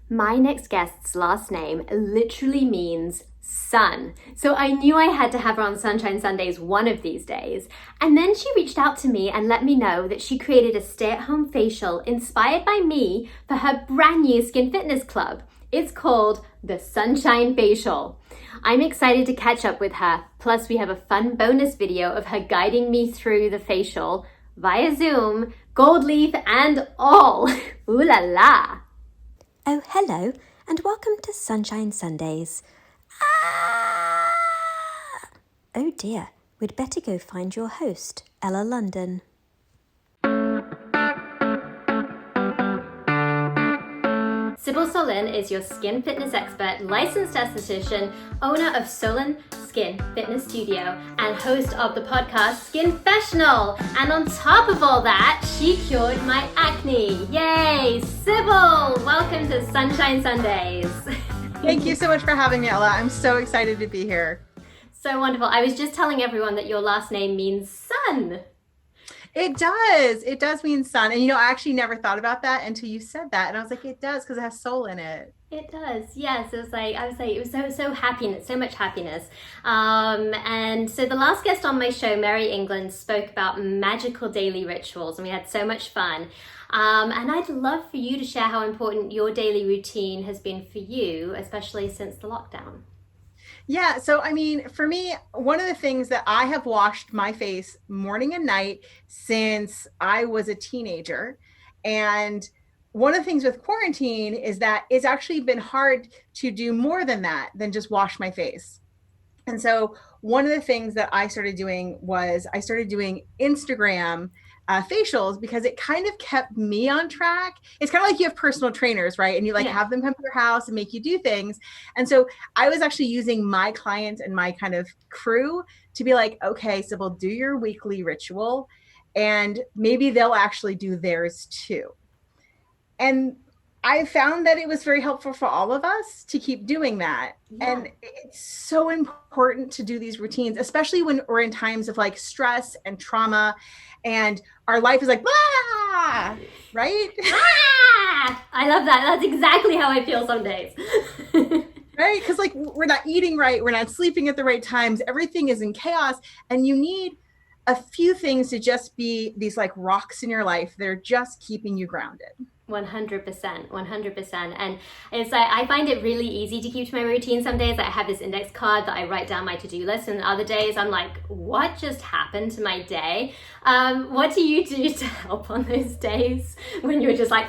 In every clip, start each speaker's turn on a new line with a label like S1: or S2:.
S1: My next guest's last name literally means sun. So I knew I had to have her on Sunshine Sundays one of these days. And then she reached out to me and let me know that she created a stay-at-home facial inspired by me for her brand new skin fitness club. It's called the Sunshine Facial. I'm excited to catch up with her. Plus, we have a fun bonus video of her guiding me through the facial via Zoom, gold leaf and all. Ooh la la.
S2: Oh, hello, and welcome to Sunshine Sundays. Oh dear, we'd better go find your host, Ella London.
S1: Cybil Solyn is your skin fitness expert, licensed esthetician, owner of Solyn Skin Fitness Studio, and host of the podcast Skinfessional. And on top of all that, she cured my acne. Yay! Cybil, welcome to Sunshine Sundays.
S3: Thank you so much for having me, Ella. I'm so excited to be here.
S1: So wonderful. I was just telling everyone that your last name means sun.
S3: It does. It does mean sun. And I actually never thought about that until you said that. And I was like, it does, because it has soul in it.
S1: It does, yes. It was so happiness, so much happiness. And so the last guest on my show, Mary England, spoke about magical daily rituals, and we had so much fun. And I'd love for you to share how important your daily routine has been for you, especially since the lockdown.
S3: Yeah. So, for me, one of the things that I have washed my face morning and night since I was a teenager. And one of the things with quarantine is that it's actually been hard to do more than that, than just wash my face. And so one of the things that I started doing was I started doing Instagram facials, because it kind of kept me on track. It's kind of like you have personal trainers, right? And you have them come to your house and make you do things. And so I was actually using my clients and my kind of crew to be like, okay, Cybil, do your weekly ritual, and maybe they'll actually do theirs too. And I found that it was very helpful for all of us to keep doing that. Yeah. And it's so important to do these routines, especially when we're in times of like stress and trauma and our life is like, blah, right?
S1: Ah! I love that. That's exactly how I feel some days.
S3: Right? Because like we're not eating right. We're not sleeping at the right times. Everything is in chaos. And you need a few things to just be these like rocks in your life. They're just keeping you grounded.
S1: 100%. And it's like, I find it really easy to keep to my routine. Some days I have this index card that I write down my to-do list, and other days I'm like, what just happened to my day? What do you do to help on those days when you're just like,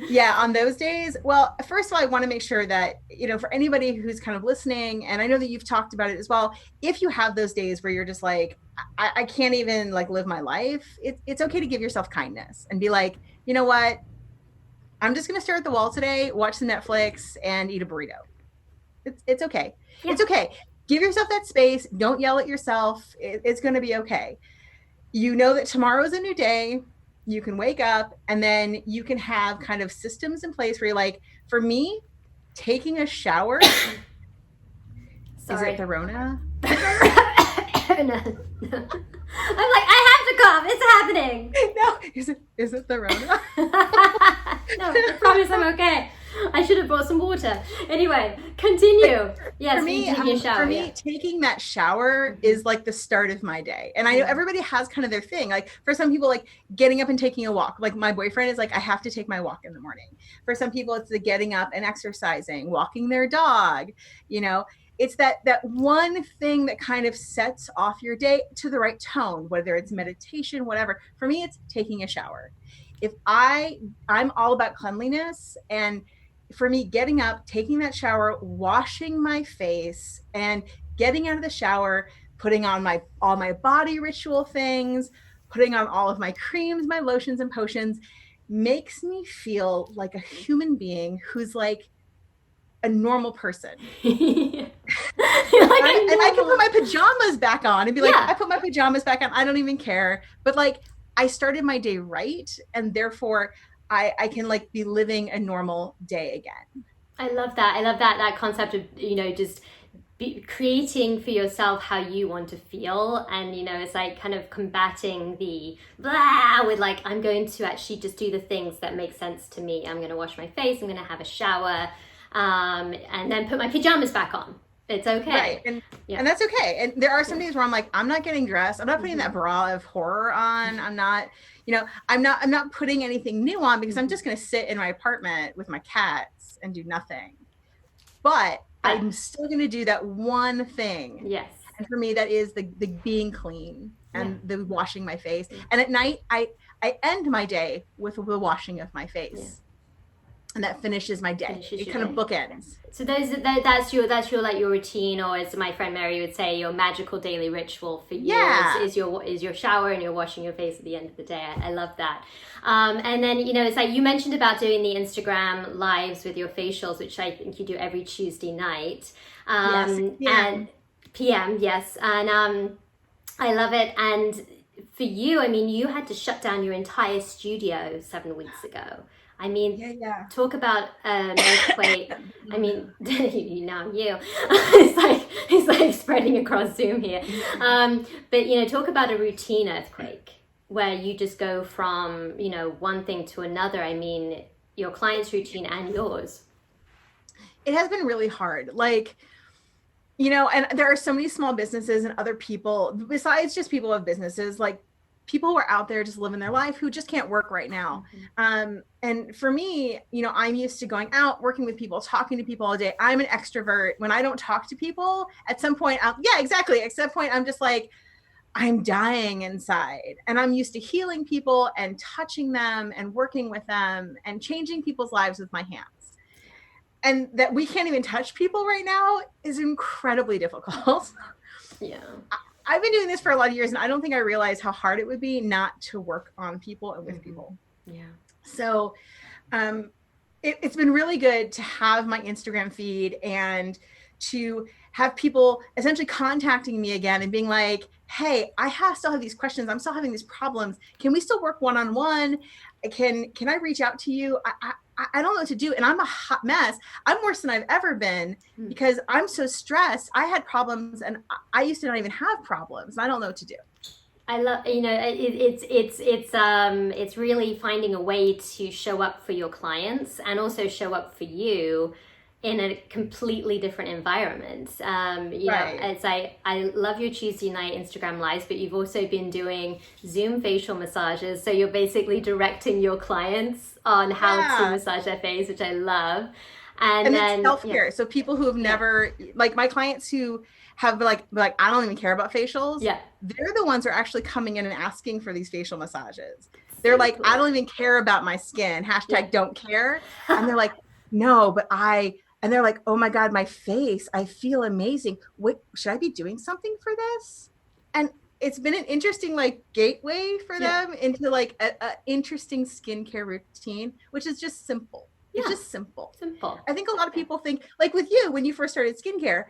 S3: Yeah, on those days, well, first of all, I want to make sure that, for anybody who's kind of listening, and I know that you've talked about it as well, if you have those days where you're just like, I can't even like live my life, it's okay to give yourself kindness and be like, you know what? I'm just going to stare at the wall today, watch some Netflix, and eat a burrito. It's okay. Yeah. It's okay. Give yourself that space. Don't yell at yourself. It's going to be okay. You know that tomorrow is a new day. You can wake up, and then you can have kind of systems in place where you're like, for me, taking a shower. Is it the Rona?
S1: No. I'm like, I have to cough. It's happening.
S3: No, is it the Rona?
S1: No, I promise I'm okay. I should have brought some water. Anyway, continue. Yes,
S3: for me, taking that shower is like the start of my day. And I know everybody has kind of their thing. Like for some people, like getting up and taking a walk. Like my boyfriend is like, I have to take my walk in the morning. For some people, it's the getting up and exercising, walking their dog, It's that one thing that kind of sets off your day to the right tone, whether it's meditation, whatever. For me, it's taking a shower. If I'm all about cleanliness, and for me, getting up, taking that shower, washing my face, and getting out of the shower, putting on all my body ritual things, putting on all of my creams, my lotions and potions, makes me feel like a human being who's like a normal person. I can put my pajamas back on and be like, I put my pajamas back on. I don't even care. But like, I started my day right. And therefore I can like be living a normal day again.
S1: I love that. That concept of, just creating for yourself how you want to feel. And you know, it's like kind of combating the blah with like, I'm going to actually just do the things that make sense to me. I'm going to wash my face, I'm going to have a shower, and then put my pajamas back on. It's okay.
S3: Right. And that's okay. And there are some days where I'm like, I'm not getting dressed. I'm not putting that bra of horror on. I'm not, you know, I'm not putting anything new on because I'm just going to sit in my apartment with my cats and do nothing. But I'm still going to do that one thing.
S1: Yes.
S3: And for me, that is the being clean and the washing my face. And at night, I end my day with the washing of my face. Yeah. And that finishes my day. It kind of bookends.
S1: So that's your like your routine, or as my friend Mary would say, your magical daily ritual for you is your shower and you're washing your face at the end of the day. I love that. And then, you know, it's like you mentioned about doing the Instagram lives with your facials, which I think you do every Tuesday night. And PM, yes. And I love it. And for you, I mean, you had to shut down your entire studio 7 weeks ago. I mean, talk about an earthquake. I mean, it's like spreading across Zoom here. But, you know, talk about a routine earthquake where you just go from, you know, one thing to another. I mean, your client's routine and yours.
S3: It has been really hard. Like, you know, and there are so many small businesses and other people, besides just people with businesses, like people who are out there just living their life who just can't work right now. And for me, you know, I'm used to going out, working with people, talking to people all day. I'm an extrovert. When I don't talk to people, at some point, at some point, I'm just like, I'm dying inside. And I'm used to healing people and touching them and working with them and changing people's lives with my hands. And that we can't even touch people right now is incredibly difficult.
S1: Yeah.
S3: I've been doing this for a lot of years, and I don't think I realized how hard it would be not to work on people and with people.
S1: Yeah.
S3: So it's been really good to have my Instagram feed and to have people essentially contacting me again and being like, hey, still have these questions. I'm still having these problems. Can we still work one-on-one? Can I reach out to you? I don't know what to do. And I'm a hot mess. I'm worse than I've ever been because I'm so stressed. I had problems and I used to not even have problems. I don't know what to do.
S1: I love, you know, it's really finding a way to show up for your clients and also show up for you in a completely different environment. You know, it's like, I love your Tuesday night Instagram lives, but you've also been doing Zoom facial massages. So you're basically directing your clients on how to massage their face, which I love. And then
S3: it's self-care. So people who have never, like my clients who have like, I don't even care about facials.
S1: Yeah.
S3: They're the ones who are actually coming in and asking for these facial massages. They're like, cool. I don't even care about my skin. # don't care. And they're like, no, but and they're like, oh my God, my face, I feel amazing. What, should I be doing something for this? And it's been an interesting like gateway for them into like a interesting skincare routine, which is just simple. It's just simple. I think a lot of people think, like with you, when you first started skincare,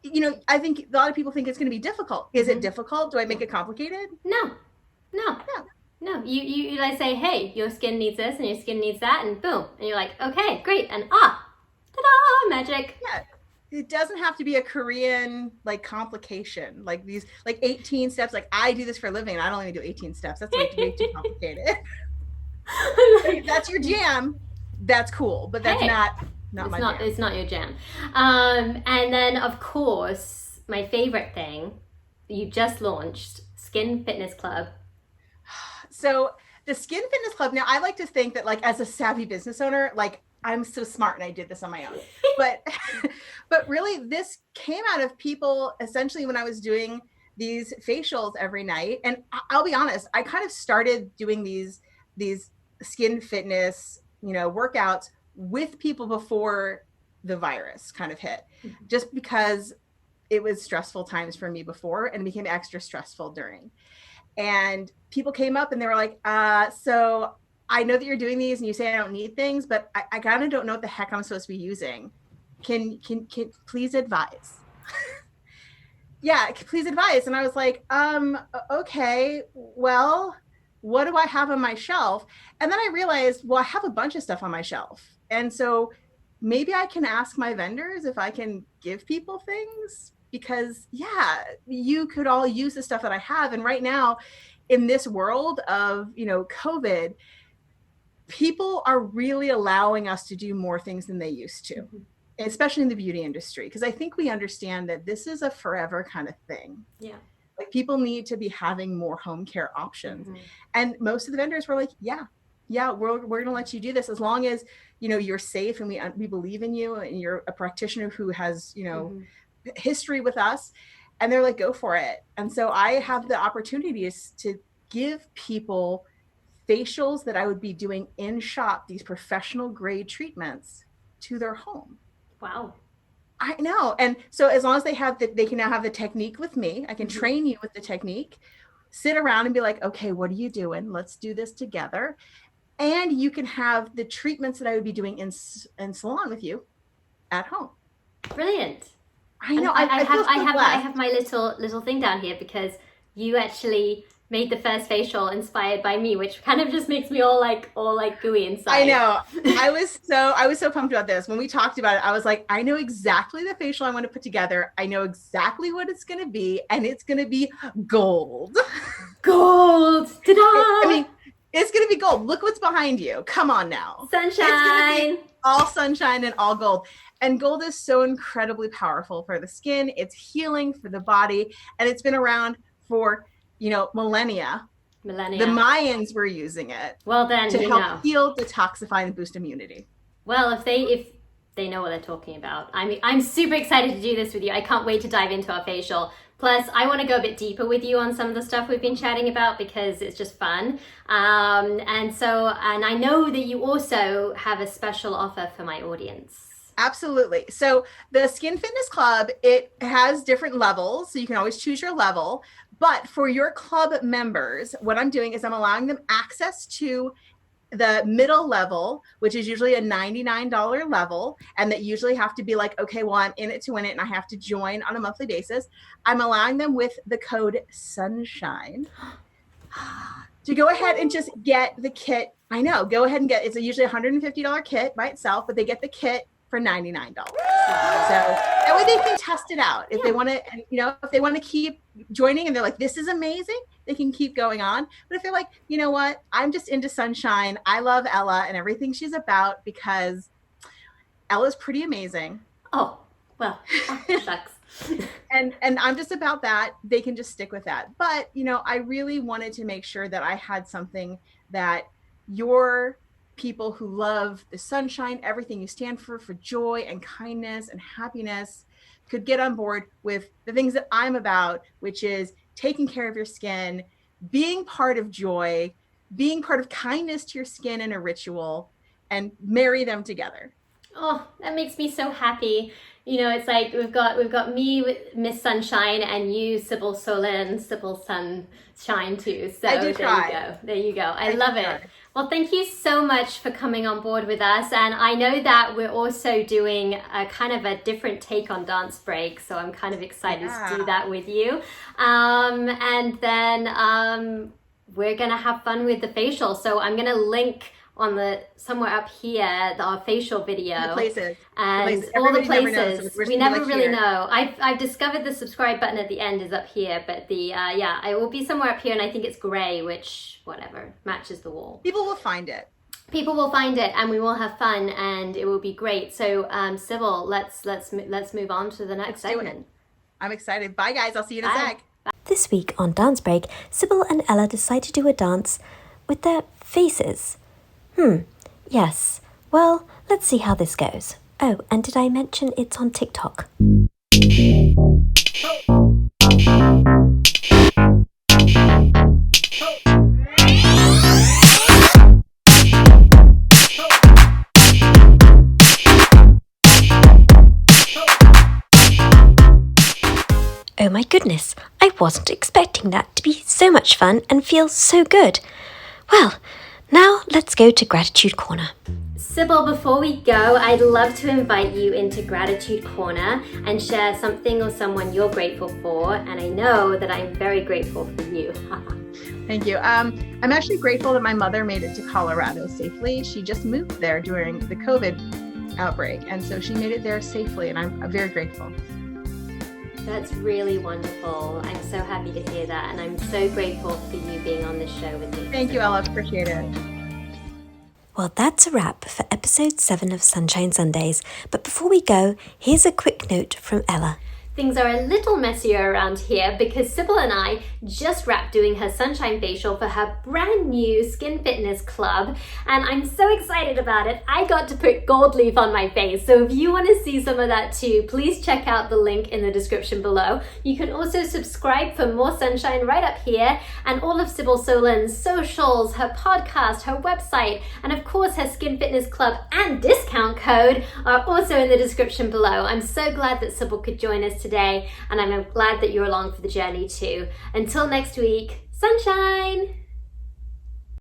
S3: you know, I think a lot of people think it's going to be difficult. Is it difficult? Do I make it complicated?
S1: No. You like say, hey, your skin needs this and your skin needs that, and boom. And you're like, okay, great. And ta-da, magic.
S3: Yeah. It doesn't have to be a Korean like complication, like these like 18 steps. Like I do this for a living and I don't even do 18 steps. That's way too complicated. If that's your jam, that's cool, but that's not my jam.
S1: It's not your jam. And then of course, my favorite thing, you just launched Skin Fitness Club.
S3: So the Skin Fitness Club, now I like to think that like as a savvy business owner, like I'm so smart and I did this on my own. But really this came out of people essentially when I was doing these facials every night. And I'll be honest, I kind of started doing these skin fitness, you know, workouts with people before the virus kind of hit, just because it was stressful times for me before and became extra stressful during. And people came up and they were like, so I know that you're doing these and you say I don't need things, but I kind of don't know what the heck I'm supposed to be using. Can please advise? Yeah, please advise. And I was like, okay, well, what do I have on my shelf? And then I realized, well, I have a bunch of stuff on my shelf. And so maybe I can ask my vendors if I can give people things, because yeah, you could all use the stuff that I have. And right now in this world of, COVID, people are really allowing us to do more things than they used to, especially in the beauty industry. Because I think we understand that this is a forever kind of thing.
S1: Yeah.
S3: Like, people need to be having more home care options. And most of the vendors were like, yeah, we're going to let you do this as long as, you're safe and we believe in you and you're a practitioner who has, history with us. And they're like, go for it. And so I have the opportunities to give people facials that I would be doing in shop, these professional grade treatments, to their home.
S1: Wow.
S3: I know. And so as long as they can now have the technique with me, I can train you with the technique, sit around and be like, okay, what are you doing? Let's do this together. And you can have the treatments that I would be doing in salon with you at home.
S1: Brilliant.
S3: I know.
S1: I have my little thing down here, because you actually made the first facial inspired by me, which kind of just makes me all like gooey inside.
S3: I know. I was so pumped about this. When we talked about it, I was like, I know exactly the facial I want to put together. I know exactly what it's going to be, and it's going to be gold.
S1: Gold. Ta-da!
S3: I mean, it's going to be gold. Look what's behind you. Come on now.
S1: Sunshine.
S3: It's going to be all sunshine and all gold. And gold is so incredibly powerful for the skin. It's healing for the body. And it's been around for, millennia. The Mayans were using it.
S1: Well, then,
S3: to help heal, detoxify, and boost immunity.
S1: Well, if they know what they're talking about. I mean, I'm super excited to do this with you. I can't wait to dive into our facial. Plus, I want to go a bit deeper with you on some of the stuff we've been chatting about, because it's just fun. And I know that you also have a special offer for my audience.
S3: Absolutely. So the Skin Fitness Club, it has different levels, so you can always choose your level. But for your club members, what I'm doing is I'm allowing them access to the middle level, which is usually a $99 level, and that usually have to be like, okay, well, I'm in it to win it and I have to join on a monthly basis. I'm allowing them with the code SUNSHINE to go ahead and just get the kit. I know, go ahead and it's usually a $150 kit by itself, but they get the kit for $99. So that way they can test it out. If they want to, if they want to keep joining and they're like, this is amazing, they can keep going on. But if they're like, you know what, I'm just into Sunshine. I love Ella and everything she's about, because Ella's pretty amazing.
S1: Oh, well, shucks.
S3: and I'm just about that. They can just stick with that. But, I really wanted to make sure that I had something that your people who love the sunshine, everything you stand for joy and kindness and happiness, could get on board with the things that I'm about, which is taking care of your skin, being part of joy, being part of kindness to your skin in a ritual, and marry them together.
S1: Oh, that makes me so happy. It's like we've got me with Miss Sunshine and you, Cybil Solyn, Cybil Sunshine too. So there you go. I love it. Well, thank you so much for coming on board with us. And I know that we're also doing a kind of a different take on Dance Break. So I'm kind of excited to do that with you. And then we're going to have fun with the facial. So I'm going to link on somewhere up here, our facial video.
S3: The places.
S1: And all the places. We never really know. I've discovered the subscribe button at the end is up here, but it will be somewhere up here, and I think it's gray, which, whatever, matches the wall.
S3: People will find it.
S1: People will find it, and we will have fun, and it will be great. So, Cybil, let's move on to the next segment.
S3: I'm excited. Bye, guys. I'll see you in a sec.
S1: Bye.
S2: This week on Dance Break, Cybil and Ella decide to do a dance with their faces. Yes. Well, let's see how this goes. Oh, and did I mention it's on TikTok? Oh my goodness, I wasn't expecting that to be so much fun and feel so good. Well, now let's go to Gratitude Corner.
S1: Cybil, before we go, I'd love to invite you into Gratitude Corner and share something or someone you're grateful for. And I know that I'm very grateful for you.
S3: Thank you. I'm actually grateful that my mother made it to Colorado safely. She just moved there during the COVID outbreak. And so she made it there safely, and I'm very grateful.
S1: That's really wonderful. I'm so happy to hear that, and I'm so grateful for you being on this show with me.
S3: Thank you, Ella. Appreciate it.
S2: Well, that's a wrap for episode 7 of Sunshine Sundays. But before we go, here's a quick note from Ella.
S1: Things are a little messier around here because Cybil and I just wrapped doing her sunshine facial for her brand new Skin Fitness Club, and I'm so excited about it. I got to put gold leaf on my face, so if you want to see some of that too, please check out the link in the description below. You can also subscribe for more sunshine right up here, and all of Cybil Solyn's socials, her podcast, her website, and of course her Skin Fitness Club and discount code are also in the description below. I'm so glad that Cybil could join us today, and I'm glad that you're along for the journey too. Until next week, sunshine!